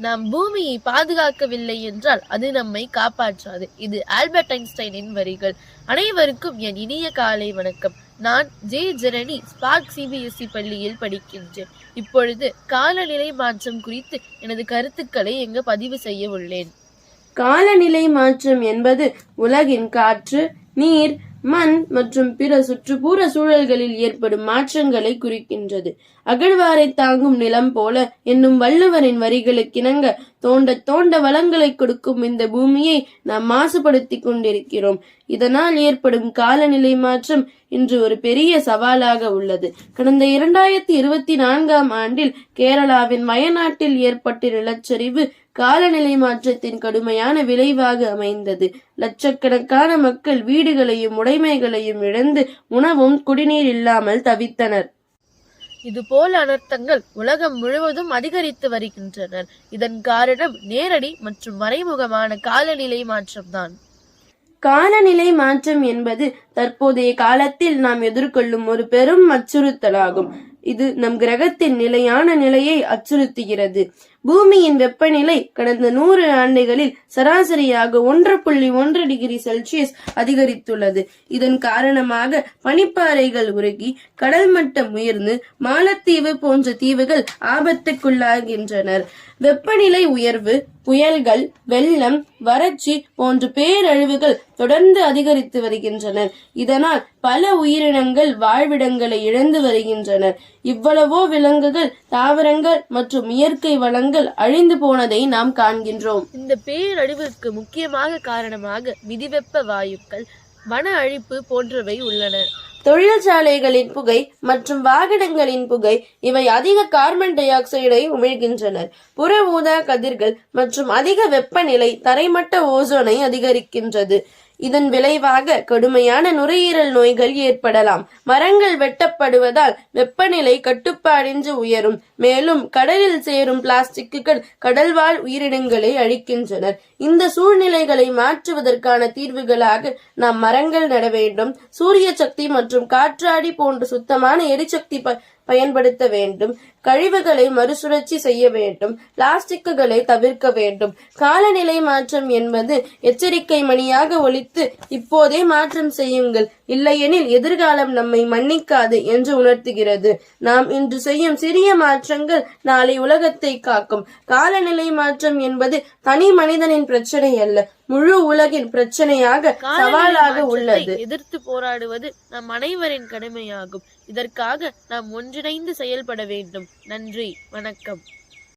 நாம் பூமியை பாதுகாக்கவில்லை என்றால் அது நம்மை காப்பாற்றாது. இது ஆல்பர்ட் ஐன்ஸ்டைனின் வரிகள். அனைவருக்கும் என் இனிய காலை வணக்கம். நான் ஜே ஜெரணி ஸ்பார்க் சிபிஎஸ்இ பள்ளியில் படிக்கின்றேன். இப்பொழுது காலநிலை மாற்றம் குறித்து எனது கருத்துக்களை இங்கு பதிவு செய்ய உள்ளேன். காலநிலை மாற்றம் என்பது உலகின் காற்று, நீர், மண் மற்றும் பிற சுற்றுப்புற சூழல்களில் ஏற்படும் மாற்றங்களை குறிக்கின்றது. அகழ்வாரை தாங்கும் நிலம் போல என்னும் வள்ளுவரின் வரிகளுக்கிணங்க தோண்ட தோண்ட வளங்களை கொடுக்கும் இந்த பூமியை நாம் மாசுபடுத்தி கொண்டிருக்கிறோம். இதனால் ஏற்படும் காலநிலை மாற்றம் இன்று ஒரு பெரிய சவாலாக உள்ளது. கடந்த 2024ஆம் ஆண்டில் கேரளாவின் வயநாட்டில் ஏற்பட்ட நிலச்சரிவு காலநிலை மாற்றத்தின் கடுமையான விளைவாக அமைந்தது. லட்சக்கணக்கான மக்கள் வீடுகளையும் உடைமைகளையும் இழந்து உணவும் குடிநீர் இல்லாமல் தவித்தனர். இதுபோல அனர்த்தங்கள் உலகம் முழுவதும் அதிகரித்து வருகின்றனர். இதன் காரணம் நேரடி மற்றும் மறைமுகமான காலநிலை மாற்றம்தான். காலநிலை மாற்றம் என்பது தற்போதைய காலத்தில் நாம் எதிர்கொள்ளும் ஒரு பெரும் அச்சுறுத்தலாகும். இது நம் கிரகத்தின் நிலையான நிலையை அச்சுறுத்துகிறது. பூமியின் வெப்பநிலை கடந்த 100 ஆண்டுகளில் சராசரியாக 1.1 டிகிரி செல்சியஸ் அதிகரித்துள்ளது. இதன் காரணமாக பனிப்பாறைகள் உருகி கடல் மட்டம் உயர்ந்து மாலத்தீவு போன்ற தீவுகள் ஆபத்துக்குள்ளாகின்றனர். வெப்பநிலை உயர்வு, புயல்கள், வெள்ளம், வறட்சி போன்ற பேரழிவுகள் தொடர்ந்து அதிகரித்து வருகின்றன. இதனால் பல உயிரினங்கள் வாழ்விடங்களை இழந்து வருகின்றனர். இவ்வளவோ விலங்குகள், தாவரங்கள் மற்றும் இயற்கை வளங்கள் அழிந்து போனதை நாம் காண்கின்றோம். இந்த பேரழிவுக்கு முக்கியமாக காரணமாக மிதிவெப்ப வாயுக்கள், வன அழிப்பு போன்றவை உள்ளன. தொழிற்சாலைகளின் புகை மற்றும் வாகனங்களின் புகை இவை அதிக கார்பன் டை ஆக்சைடை உமிழ்கின்றனர். புற ஊதா கதிர்கள் மற்றும் அதிக வெப்பநிலை தரைமட்ட ஓசோனை அதிகரிக்கின்றது. இதன் விளைவாக கடுமையான நுரையீரல் நோய்கள் ஏற்படலாம். மரங்கள் வெட்டப்படுவதால் வெப்பநிலை கட்டுப்பாடின்றி உயரும். மேலும் கடலில் சேரும் பிளாஸ்டிக்குகள் கடல்வாழ் உயிரினங்களை அழிக்கின்றனர். இந்த சூழ்நிலைகளை மாற்றுவதற்கான தீர்வுகளாக நாம் மரங்கள் நட வேண்டும். சூரிய சக்தி மற்றும் காற்றாடி போன்ற சுத்தமான எரிசக்தி பயன்படுத்த வேண்டும். கழிவுகளை மறுசுழற்சி செய்ய வேண்டும். பிளாஸ்டிக்குகளை தவிர்க்க வேண்டும். காலநிலை மாற்றம் என்பது எச்சரிக்கை மணியாக ஒலித்து இப்போதே மாற்றம் செய்யுங்கள், இல்லையெனில் எதிர்காலம் நம்மை மன்னிக்காது என்று உணர்த்துகிறது. நாம் இன்று செய்யும் சிறிய மாற்றங்கள் நாளை உலகத்தை காக்கும். காலநிலை மாற்றம் என்பது தனி மனிதனின் பிரச்சனை அல்ல, முழு உலகின் பிரச்சனையாக சவாலாக உள்ளது. எதிர்த்து போராடுவது நம் அனைவரின் கடமையாகும். இதற்காக நாம் ஒன்றிணைந்து செயல்பட வேண்டும். நன்றி, வணக்கம்.